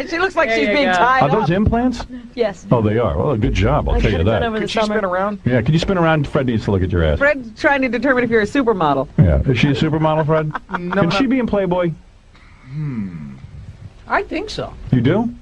S5: She looks like
S1: There
S5: she's
S1: you
S5: being
S1: go.
S5: tied
S3: Are those
S5: up.
S3: implants?
S9: Yes.
S3: Oh, they are. Well, good job. I'll
S9: I
S3: tell
S9: got
S3: you
S9: it done
S3: that.
S9: over the
S2: Could she
S9: summer.
S2: spin around?
S3: Yeah, can you spin around? Fred needs to look at your ass.
S5: Fred's trying to determine if you're a supermodel.
S3: Yeah. Is she a supermodel, Fred?
S2: No,
S3: Can she be in Playboy?
S4: I think so.
S3: You do?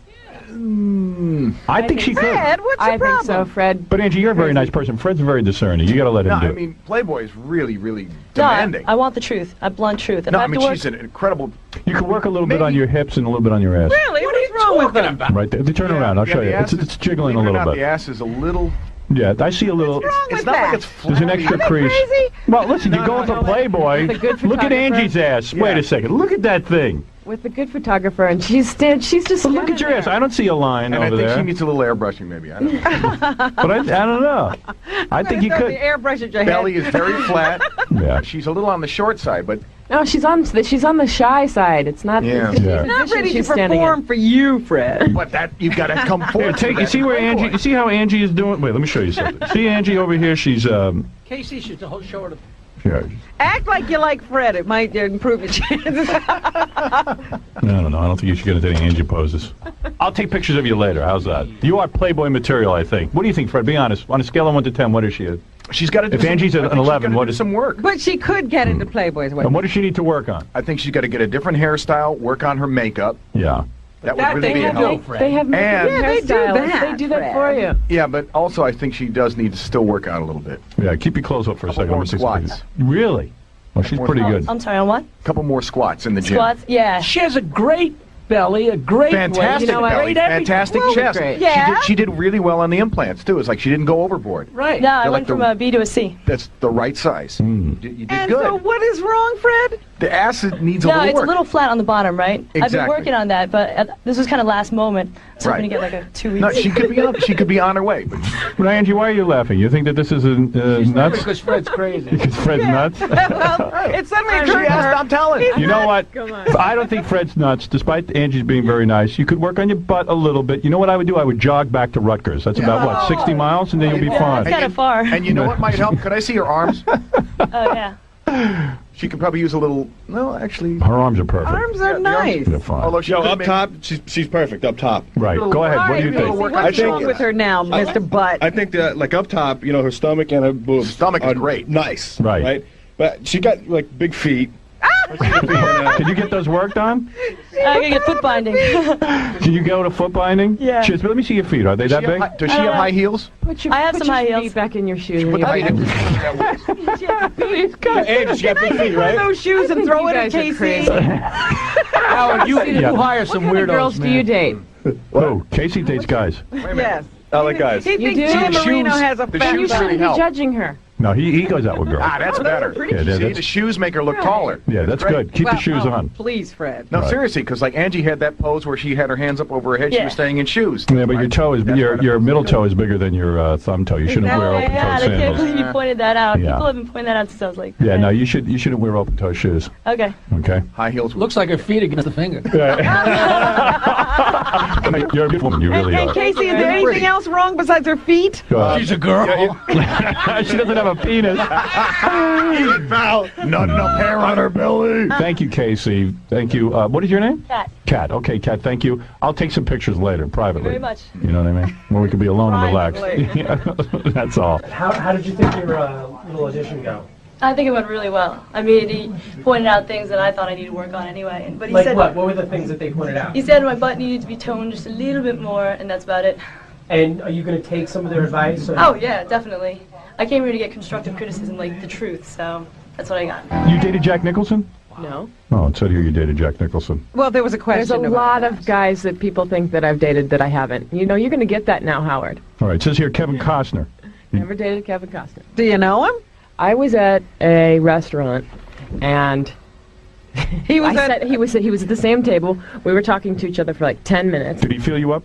S3: I think she could.
S5: Fred, what's the
S1: I think
S5: problem?
S1: so, Fred.
S3: But Angie, you're a very nice person. Fred's very discerning. You got to let him
S6: No,
S3: do
S6: I
S3: it.
S6: mean, Playboy is really, really
S9: No,
S6: demanding.
S9: I want the truth. A blunt truth. If
S6: No,
S9: I
S6: I
S9: have
S6: mean,
S9: to work,
S6: she's an incredible...
S3: You can work a little bit
S6: Maybe-
S3: on your hips and a little bit on your ass.
S5: Really? What's wrong with them?
S3: Right there. Turn around. I'll
S6: Yeah,
S3: show
S6: the
S3: you.
S6: ass
S3: It's
S6: is-
S3: jiggling a
S6: believe it or
S3: little
S6: not, The
S3: bit.
S6: ass is a little...
S3: Yeah, I see a little.
S5: What's wrong
S6: It's
S5: with
S6: not
S5: that?
S6: like it's
S3: There's an
S6: flappy.
S3: extra
S5: Are they
S3: crease.
S5: crazy?
S3: Well, listen, you're going for
S1: no,
S3: Playboy.
S1: the good
S3: Look at
S1: photographer.
S3: Angie's ass. Wait a second. Look at that thing.
S1: With the good photographer, and she's just.
S3: Look at your ass. I don't see a line
S6: And I
S3: over
S6: think
S3: there.
S6: she needs a little airbrushing, maybe. I don't know.
S3: But I don't know. I think you
S5: Throw
S3: could.
S5: the airbrush at your
S6: Belly
S5: head.
S6: is very flat.
S3: Yeah.
S6: She's a little on the short side, but
S1: No, she's on the shy side. It's not.
S6: Yeah.
S1: It's the
S3: Yeah.
S5: Not
S1: position
S5: ready to
S1: she's standing in.
S5: perform for you, Fred.
S6: that you've got to come
S3: Here,
S6: forward.
S3: take.
S6: for
S3: You
S6: that
S3: see where
S6: Playboy.
S3: Angie? You see how Angie is doing? Wait, let me show you something. See Angie over here? She's
S4: Casey should show her the...
S3: Yeah.
S5: Act like you like Fred. It might improve your chances.
S3: I don't know. I don't think you should get into any Angie poses. I'll take pictures of you later. How's that? You are Playboy material, I think. What do you think, Fred? Be honest. On a scale of 1 to 10, what is she?
S6: She's got to do
S3: If
S6: some,
S3: Angie's
S6: I
S3: an
S6: think she's
S3: 11,
S6: gotta
S3: what
S6: do
S3: is-
S6: some work.
S5: But she could get into Playboy's way.
S3: And what does she need to work on?
S6: I think she's got to get a different hairstyle, work on her makeup.
S3: Yeah.
S6: That would
S5: That
S6: really
S5: they
S6: be a
S5: have
S6: help.
S4: Fred.
S1: They have
S6: And-
S5: Yeah, they do
S1: hairstylists.
S5: that,
S1: They do that
S5: Fred.
S1: for you.
S6: Yeah, but also I think she does need to still work out a little bit.
S3: Yeah. Keep your clothes up for a second.
S6: more
S3: Let me see some
S6: squats.
S3: pictures. Really? Well, she's pretty good.
S9: I'm sorry, on what?
S6: A couple more squats in the gym.
S9: Squats? Yeah.
S4: She has a great belly, a great
S6: Fantastic
S4: waist,
S6: belly,
S4: great everything.
S6: fantastic
S1: Well,
S6: chest.
S1: great.
S5: Yeah.
S6: She did really well on the implants too. It's like she didn't go overboard.
S4: Right.
S9: No, I
S6: They're
S9: went
S6: like the-
S9: from a B to a C.
S6: That's the right size. You did
S5: And
S6: good.
S5: so what is wrong, Fred?
S6: The ass needs a
S9: No,
S6: little
S9: it's
S6: work.
S9: a little flat on the bottom, right? I've been
S6: Exactly.
S9: working on that, but this was kind of last moment. So I'm
S6: Right.
S9: going to get like a 2 weeks.
S6: No, she could be on her way. But
S3: But Angie, why are you laughing? You think that this is nuts?
S4: Because Fred's crazy.
S3: Because Fred's nuts?
S5: Well, it suddenly occurred to her.
S6: I'm telling you.
S3: You know what?
S1: Come on.
S3: I don't think Fred's nuts, despite Angie's being very nice. You could work on your butt a little bit. You know what I would do? I would jog back to Rutgers. That's about, what, 60 miles? And then you'll be fine.
S9: It's kind of far.
S6: And you know what might help? Could I see her arms?
S9: Oh, yeah.
S6: She could probably use a little. No, actually.
S3: Her arms are perfect.
S5: Arms are
S6: Yeah, the arms-
S5: nice.
S3: They're fine.
S6: Although she
S2: Yo,
S6: could
S2: up
S6: make-
S2: top, she's perfect up top.
S3: Right. Go ahead. What do you
S5: All right,
S3: think?
S6: work
S5: What's
S2: I think-
S5: wrong with her now, Mr. Butt?
S2: I think that, like, up top, you know, her stomach and her boobs.
S6: Stomach is
S2: are
S6: great.
S2: Nice.
S3: Right.
S2: But she got, like, big feet.
S3: Can you get those worked on?
S9: I got to get foot binding.
S3: Can you go to foot binding?
S9: Yeah.
S3: But let me see your feet. Are they that big?
S6: Does she have high heels?
S9: I have some high
S1: Put your
S9: heels.
S1: feet back in your shoes.
S6: Put
S1: and
S6: the high
S1: you'll-
S6: heels.
S2: Hey, she got big feet,
S5: One of
S2: right?
S5: those shoes and
S1: think
S5: throw
S1: you
S5: it at
S1: guys are
S5: Casey.
S1: crazy.
S4: Howard, you
S3: Yeah.
S4: hire some
S1: What kind
S4: weirdos,
S1: of girls do
S4: man.
S1: you date?
S3: Whoa, Casey dates guys.
S5: Yes.
S2: I like guys.
S5: He thinks
S1: do?
S5: Gina
S6: The
S5: Marino
S6: shoes-
S5: has a
S6: the
S5: fat
S6: shoes
S1: You
S5: butt.
S6: really
S1: shouldn't be
S6: help.
S1: judging her.
S3: No, he goes out with girls.
S6: That's better.
S3: Yeah,
S6: See,
S3: that's-
S6: the shoes make her look taller.
S3: Yeah, that's
S6: Great.
S3: good. Keep the
S5: Well,
S3: shoes
S5: oh,
S3: on.
S5: Please, Fred.
S6: No,
S3: Right.
S6: seriously, because like Angie had that pose where she had her hands up over her head. She
S9: Yeah.
S6: was staying in shoes.
S3: Yeah, but your toe is
S6: That's
S3: your
S6: right.
S3: your middle toe is bigger than your thumb toe. You shouldn't
S5: that
S3: wear
S5: right?
S3: open toe
S9: God, I can't
S3: sandals.
S9: believe you pointed that out.
S3: Yeah.
S9: People have been pointing that out since I was like.
S3: Yeah, no, you shouldn't wear open toe shoes.
S9: Okay.
S3: Okay.
S6: High heels.
S4: Looks like her feet against the finger.
S3: You're a good woman. You really
S5: And
S3: are.
S5: Casey, is there anything else wrong besides her feet?
S4: She's a girl.
S3: She doesn't have a penis.
S6: Not enough hair on her belly.
S3: Thank you, Casey. Thank you. What is your name?
S9: Cat.
S3: Cat. Okay, Cat. Thank you. I'll take some pictures later, privately.
S9: Very much.
S3: You know what I mean? Where we can be alone and relax.
S5: Privately.
S3: Yeah, that's all.
S10: How did you think your little audition go?
S9: I think it went really well. I mean, he pointed out things that I thought I needed to work on anyway. But he
S10: Like
S9: said
S10: what? What were the things that they pointed out?
S9: he said my butt needed to be toned just a little bit more, and that's about it.
S10: And are you going to take some of their advice? Or?
S9: Oh yeah, definitely. I came here to get constructive criticism, like the truth. So that's what I got.
S3: You dated Jack Nicholson?
S1: No.
S3: Oh, it said here you dated Jack Nicholson.
S5: Well, there was a
S1: There's
S5: question
S1: a
S5: about
S1: lot
S5: that.
S1: of guys that people think that I've dated that I haven't. You know, you're going to get that now, Howard.
S3: All right, it says here Kevin Costner.
S1: Never dated Kevin Costner.
S5: Do you know him?
S1: I was at a restaurant, and
S5: He was
S1: I
S5: at.
S1: said he was at the same table. We were talking to each other for like 10 minutes.
S3: Did he fill you up?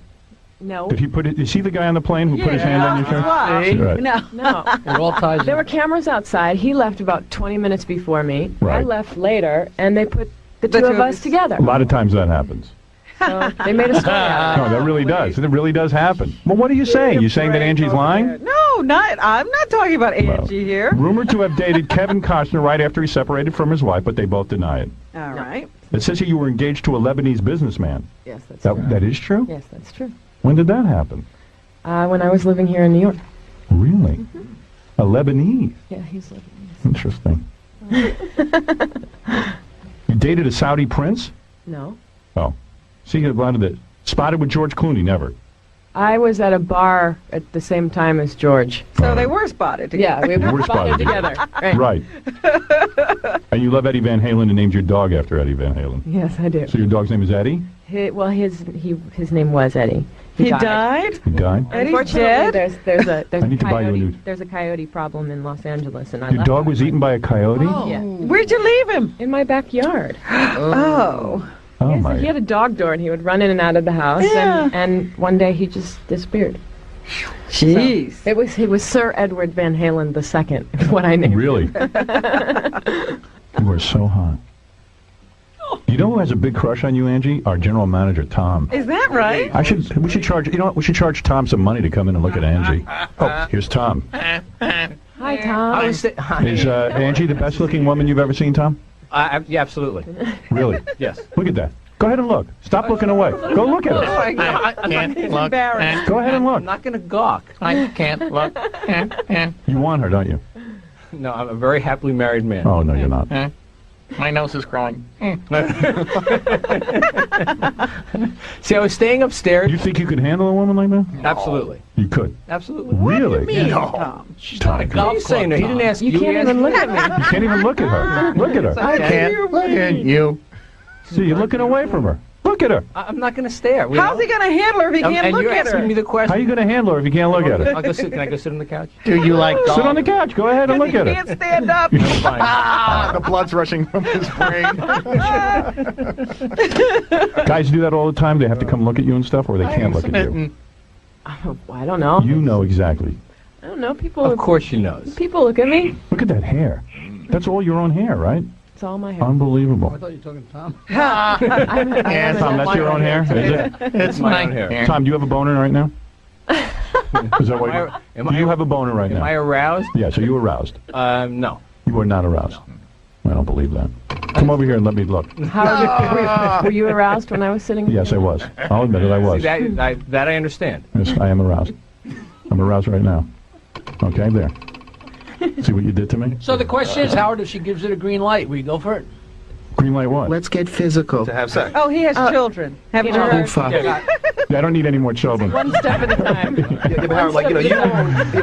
S1: No.
S3: Did he put it? You see the guy on the plane who put his hand on your shoulder?
S5: Wow.
S3: Right.
S5: No.
S1: No.
S4: We're all ties.
S1: There were cameras outside. He left about 20 minutes before me. I
S3: Right.
S1: left later, and they put the
S5: The
S1: two
S5: two
S1: of
S5: of
S1: us
S5: us.
S1: together.
S3: A lot of times that happens.
S1: So they made a story out of
S3: No, that really does. It really does happen. Well, what are you saying? You saying that Angie's lying?
S5: No, not. I'm not talking about Angie here.
S3: Rumored to have dated Kevin Costner right after he separated from his wife, but they both deny it.
S5: All right.
S3: It says here you were engaged to a Lebanese businessman.
S1: it. Yes, that's true.
S3: That is true?
S1: Yes, that's true.
S3: When did that happen?
S1: When I was living here in New York.
S3: Really? A Lebanese?
S1: Yeah, he's living.
S3: Interesting. You dated a Saudi prince?
S1: No.
S3: Oh. See, a lot of the spotted with George Clooney, never.
S1: I was at a bar at the same time as George.
S5: So they were spotted together.
S1: Yeah, we
S3: We're
S1: were spotted
S3: spotted
S1: together. Right.
S3: Right. And you love Eddie Van Halen and named your dog after Eddie Van Halen.
S1: Yes, I do.
S3: So your dog's name is Eddie?
S1: His name was Eddie.
S5: He died?
S3: He died?
S5: Eddie's
S1: Unfortunately,
S5: dead?
S1: there's
S3: I need to buy you a new-
S1: there's a coyote problem in Los Angeles, and I
S3: Your
S1: left
S3: dog was eaten by a coyote?
S1: Yeah,
S5: Where'd you leave him?
S1: in my backyard.
S5: Oh.
S3: Oh,
S1: Yes,
S3: my.
S1: he had a dog door, and he would run in and out of the house.
S5: Yeah.
S1: And one day he just disappeared.
S5: Jeez.
S1: It was Sir Edward Van Halen II, is what I named.
S3: Really? You are so hot. You know who has a big crush on you, Angie? Our general manager, Tom.
S5: Is that right?
S3: We should charge, you know what? We should charge Tom some money to come in and look at Angie. Oh, here's Tom.
S1: Hi, Tom.
S3: Is Angie the best looking woman you've ever seen, Tom?
S10: Yeah, absolutely.
S3: Really?
S10: Yes.
S3: Look at that. Go ahead and look. Stop looking away. Go look at her.
S4: I can't
S5: He's
S4: look.
S5: embarrassed.
S3: Go ahead and look.
S4: I'm not going to gawk. I can't look.
S3: You want her, don't you?
S10: No, I'm a very happily married man.
S3: Oh, no, you're not.
S6: My nose is growing.
S10: See, I was staying upstairs.
S3: You think you could handle a woman like that?
S10: Absolutely.
S3: You could.
S10: Absolutely.
S3: Really?
S10: She's not a golf
S3: Tom,
S10: club. He didn't ask you.
S1: You can't even look at me.
S3: You can't even look at her. Look at her.
S6: I can't. Look at you.
S3: See, you're looking away from her. Look at her.
S10: I'm not going to stare.
S5: How's he going to handle her if he can't look
S10: you're
S5: at
S10: asking
S5: her?
S10: me the question.
S3: How are you going to handle her if you can't look at her?
S10: I'll go sit. Can I go sit on the couch?
S6: Do you like golf?
S3: Sit on the couch. Go ahead and look at
S5: He
S3: her.
S5: can't stand up.
S10: Fine.
S6: The blood's rushing from his brain.
S3: Guys do that all the time. They have to come look at you and stuff, or they can't look at you.
S1: Oh, I don't know.
S3: You know exactly.
S1: I don't know. People.
S10: Of course she knows.
S1: People look at me.
S3: Look at that hair. That's all your own hair, right?
S1: It's all my hair.
S3: Unbelievable.
S4: I thought you were talking to Tom.
S3: Tom, that's your own hair? Is it?
S6: It's
S10: my own hair.
S3: Tom, do you have a boner right now? Is that what do you have a boner right
S10: Am I
S3: now?
S10: aroused?
S3: Yes. Are you aroused?
S10: No.
S3: You are not aroused. I don't believe that. Come over here and let me look.
S1: Were you aroused when I was sitting?
S3: Yes, I was. I'll admit it, I was.
S10: See, that I understand.
S3: Yes, I am aroused. I'm aroused right now. Okay, there. See what you did to me?
S4: So the question is, Howard, if she gives it a green light, we go for it.
S3: Green light what?
S6: Let's get physical.
S7: To have sex.
S5: Oh, he has children. Haven't you heard?
S3: I don't need any more children.
S1: One step at a time.
S7: Yeah, but Howard, like,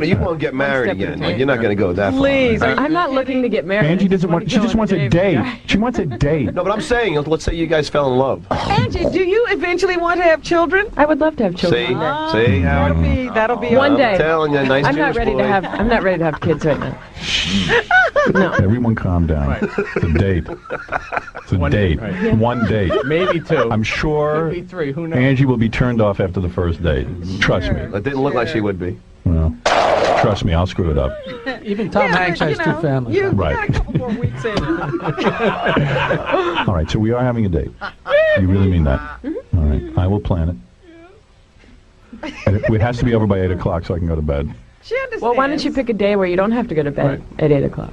S7: you won't get married
S1: step at a
S7: again.
S1: time.
S7: Like, you're not going to go that far.
S5: Please.
S7: right?
S1: I'm not looking to get married.
S3: Angie doesn't want. She just wants a date. She wants a date.
S7: No, but I'm saying, let's say you guys fell in love.
S5: Angie, do you eventually want to have children?
S1: I would love to have children.
S7: See?
S1: one day.
S7: See, Howard?
S5: That'll be
S1: One
S7: I'm
S1: day.
S7: telling you, nice
S1: I'm not
S7: Jewish
S1: ready
S7: boy.
S1: to have. I'm not ready to have kids right now. No.
S3: Everyone calm down. It's a date. It's a date.
S10: Right.
S3: One date.
S10: Maybe two.
S3: I'm sure
S10: Maybe three. Who knows?
S3: Angie will be turned off after the first date. Trust me.
S7: It didn't look like she would be.
S3: Well, trust me, I'll screw it up.
S4: Even Tom Hanks has two families.
S5: You
S3: Right.
S5: got a couple more weeks in.
S3: All right, so we are having a date. You really mean that? All right, I will plan it. And it has to be over by 8 o'clock so I can go to bed.
S5: She understands.
S1: Well, why don't you pick a day where you don't have to go to bed at 8 o'clock?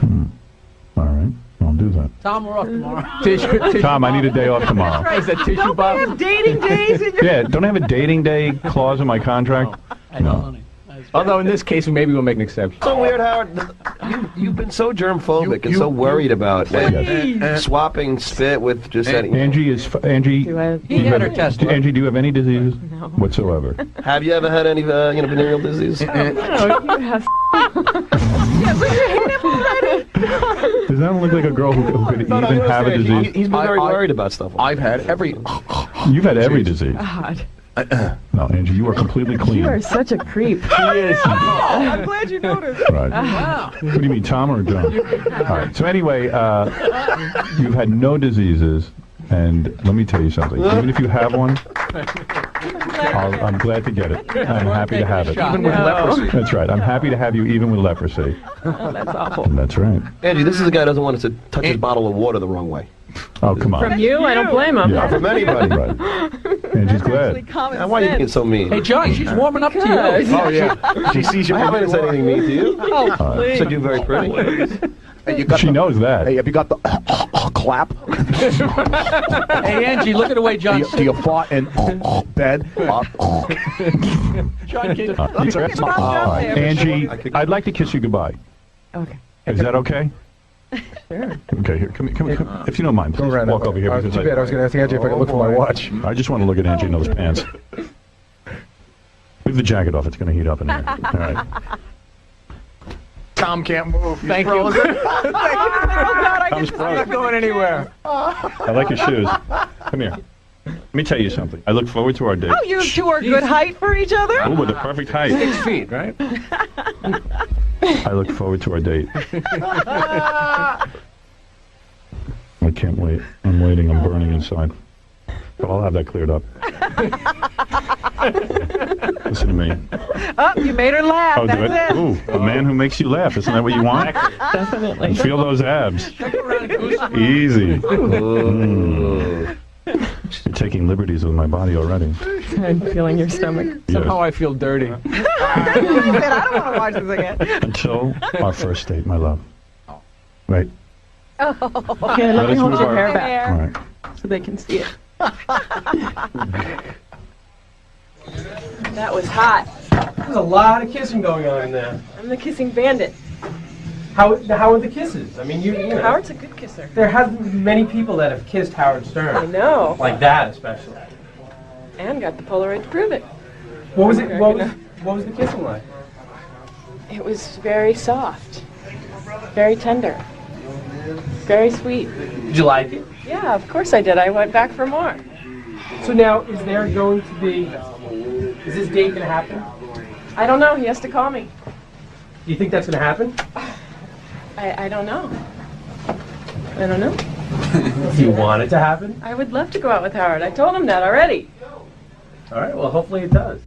S3: All right, I'll do that.
S4: Tom, we're off tomorrow.
S10: Tissue
S3: Tom, I need a day off tomorrow.
S10: Is that tissue
S5: Don't
S10: box?
S5: they have dating days in your...
S3: Yeah, don't I have a dating day clause in my contract?
S4: I know, honey.
S10: Although in this case, maybe we'll make an exception.
S7: So weird, Howard. You've been so germphobic and so worried about swapping spit with just any.
S3: Angie Angie.
S1: Do I?
S4: He had her test.
S3: Angie, do you have any diseases
S1: No.
S3: whatsoever?
S7: Have you ever had any, venereal disease?
S1: No, you have.
S3: Does that look like a girl who could even have a disease?
S7: He's been very worried about stuff.
S6: I've had every.
S3: You've had every disease.
S1: God,
S3: No, Angie, you are completely clean.
S1: you are such a creep.
S5: I'm glad you noticed.
S3: Right.
S4: Wow.
S3: What do you mean, Tom or John? All right. So anyway, you've had no diseases, and let me tell you something. Even if you have one, I'm glad to get it. I'm happy to have it.
S6: Even with leprosy.
S3: That's right. I'm happy to have you even with leprosy.
S1: Oh, that's awful.
S3: That's right.
S7: Angie, this is a guy who doesn't want us to touch his bottle of water the wrong way.
S3: Oh, come on.
S1: From you, I don't blame him.
S3: Yeah.
S7: From anybody.
S3: Right. Angie's
S5: Actually,
S3: glad.
S5: common
S7: Now, why are you being
S5: sense.
S7: so mean?
S4: Hey, John, she's warming up to you.
S6: Oh yeah. She sees you.
S7: I haven't said anything mean to you.
S5: Oh, please.
S7: Said you're very pretty.
S6: Hey, you got
S3: She knows that.
S6: Hey, have you got the clap?
S4: Hey, Angie, look at the way John
S6: Do you fart in bed?
S4: John can
S3: All right. Angie, I'd like to kiss you goodbye.
S1: Okay.
S3: Is that okay?
S1: Sure.
S3: Okay, here, come, if you don't mind, please walk over here because
S6: Too bad. I was going to ask Angie if I could look for my watch.
S3: I just want to look at Angie in those pants. Leave the jacket off; it's going to heat up in there. All right.
S6: Tom can't move.
S10: Thank you.
S5: Oh, God, I
S3: Tom's
S5: can
S10: I'm not
S3: frozen.
S10: going anywhere.
S3: I like your shoes. Come here. Let me tell you something. I look forward to our date.
S5: Oh, you two are good height for each other?
S3: Oh, with the perfect height.
S10: 6 feet, right?
S3: I look forward to our date. I can't wait. I'm waiting. I'm burning inside. But I'll have that cleared up. Listen to me.
S5: Oh, you made her laugh.
S3: Oh, do it.
S5: That's it.
S3: Ooh, a man who makes you laugh. Isn't that what you want?
S1: Definitely.
S3: Feel those abs. Easy. Mm. You're taking liberties with my body already.
S1: I'm feeling your stomach.
S10: Somehow I feel dirty.
S5: You said, I don't want to watch this again.
S3: Until our first date, my love. Right.
S1: Here,
S3: Let
S1: let me
S3: us
S1: hold
S3: move
S1: your
S3: our-
S1: hair back
S3: All right.
S1: so they can see it. That was hot.
S10: There's a lot of kissing going on in there.
S1: I'm the kissing bandit.
S11: How are the kisses? I mean, you know,
S1: Howard's a good kisser.
S11: there hasn't been many people that have kissed Howard Stern.
S1: I know.
S11: Like that, especially.
S1: And got the Polaroid to prove it.
S11: What was it? What was the kissing like?
S1: It was very soft, very tender, very sweet.
S11: Did you like it?
S1: Yeah, of course I did. I went back for more.
S11: So now, is there going to be? Is this date going to happen?
S1: I don't know. He has to call me.
S11: Do you think that's going to happen?
S1: I don't know. I don't know.
S11: Do you want it to happen?
S1: I would love to go out with Howard. I told him that already.
S11: All right. Well, hopefully it does.